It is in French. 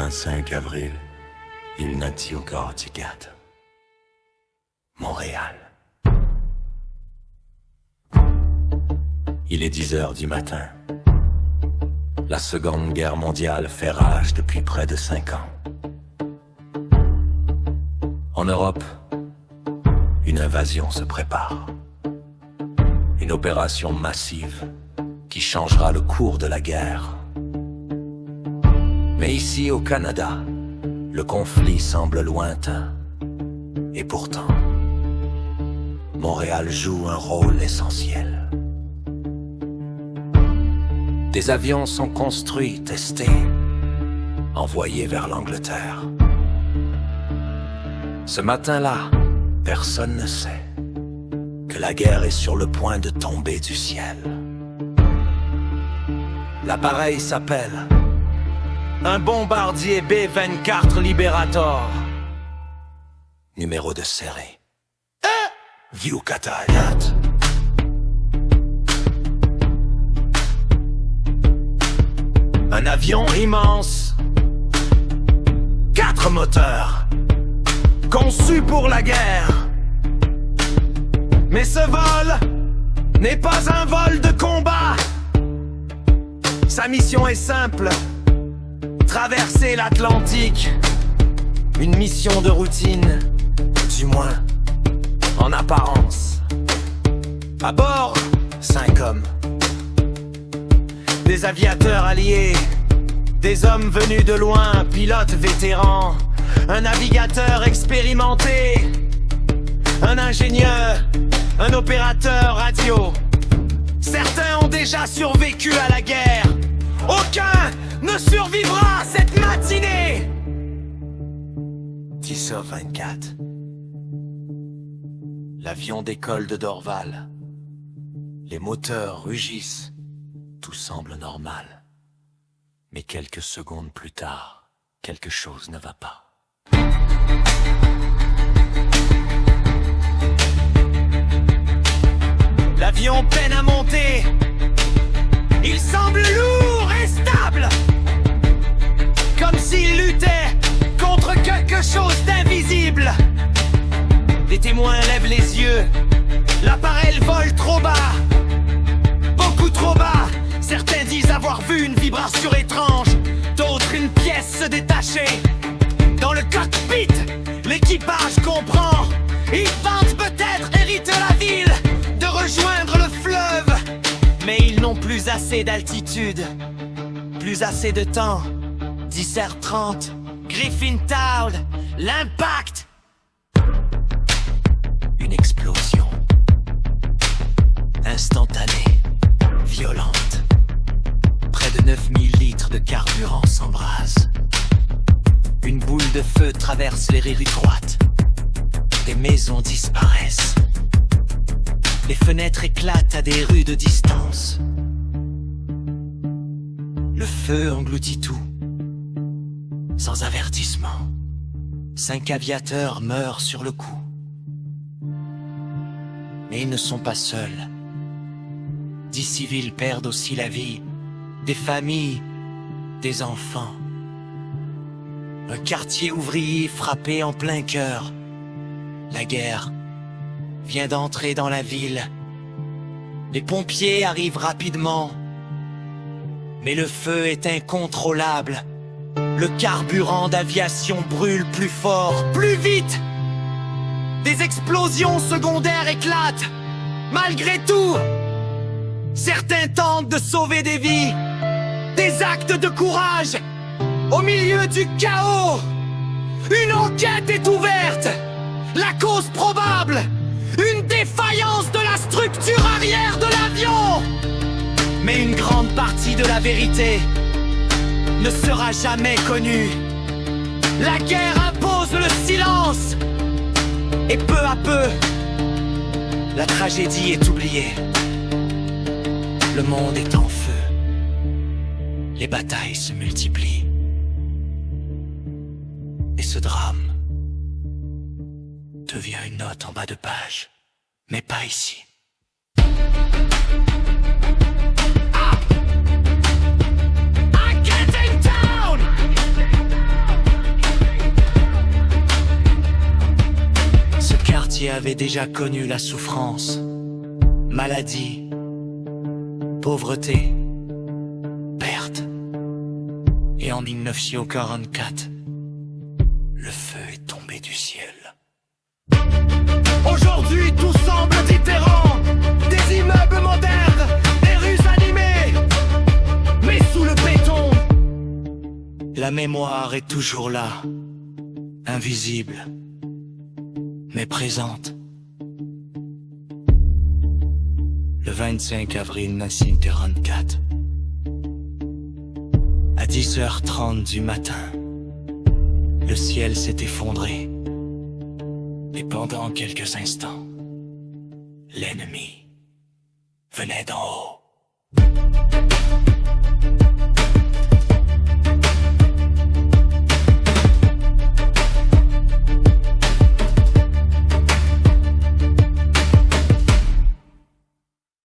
25 avril 1944. Montréal. Il est 10 heures du matin. La Seconde Guerre mondiale fait rage depuis près de 5 ans. En Europe, une invasion se prépare. Une opération massive qui changera le cours de la guerre. Mais ici au Canada, le conflit semble lointain. Et pourtant, Montréal joue un rôle essentiel. Des avions sont construits, testés, envoyés vers l'Angleterre. Ce matin-là, personne ne sait que la guerre est sur le point de tomber du ciel. L'appareil s'appelle un bombardier B-24 Liberator. Numéro de série Viukatayat. Un avion immense, 4 moteurs, conçu pour la guerre. Mais ce vol n'est pas un vol de combat. Sa mission est simple, traverser l'Atlantique. Une mission de routine, du moins en apparence. À bord, 5 hommes. Des aviateurs alliés, des hommes venus de loin, pilotes vétérans, un navigateur expérimenté, un ingénieur, un opérateur radio. Certains ont déjà survécu à la guerre. Aucun ne survivra cette matinée. 10h24. L'avion décolle de Dorval. Les moteurs rugissent. Tout semble normal. Mais quelques secondes plus tard, quelque chose ne va pas. L'avion peine à monter. Il semble lourd et stable. Comme s'il luttait contre quelque chose d'invisible. Les témoins lèvent les yeux. L'appareil vole trop bas. Beaucoup trop bas. Certains disent avoir vu une vibration étrange, d'autres une pièce se détacher. Dans le cockpit, l'équipage comprend. Ils pensent peut-être hériter la ville, de rejoindre le fleuve. Mais ils n'ont plus assez d'altitude, plus assez de temps. 10h30, Griffintown, l'impact. Une explosion instantanée, violente. Près de 9000 litres de carburant s'embrasent. Une boule de feu traverse les rues droites. Des maisons disparaissent. Les fenêtres éclatent à des rues de distance. Le feu engloutit tout. Sans avertissement. 5 aviateurs meurent sur le coup. Mais ils ne sont pas seuls. 10 civils perdent aussi la vie. Des familles, des enfants. Un quartier ouvrier frappé en plein cœur. La guerre vient d'entrer dans la ville. Les pompiers arrivent rapidement. Mais le feu est incontrôlable. Le carburant d'aviation brûle plus fort, plus vite. Des explosions secondaires éclatent. Malgré tout, certains tentent de sauver des vies. Des actes de courage. Au milieu du chaos, une enquête est ouverte. La cause probable, une défaillance de la structure arrière de l'avion. Mais une grande partie de la vérité ne sera jamais connue. La guerre impose le silence. Et peu à peu, la tragédie est oubliée. Le monde est en feu. Les batailles se multiplient. Et ce drame devient une note en bas de page. Mais pas ici. quartier avait déjà connu la souffrance, maladie, pauvreté, perte. Et en 1944, le feu est tombé du ciel. Aujourd'hui tout semble différent. Des immeubles modernes, des rues animées, mais sous le béton. La mémoire est toujours là, invisible, mais présente. Le 25 avril 1944, à 10h30 du matin, le ciel s'est effondré. Et pendant quelques instants, l'ennemi venait d'en haut.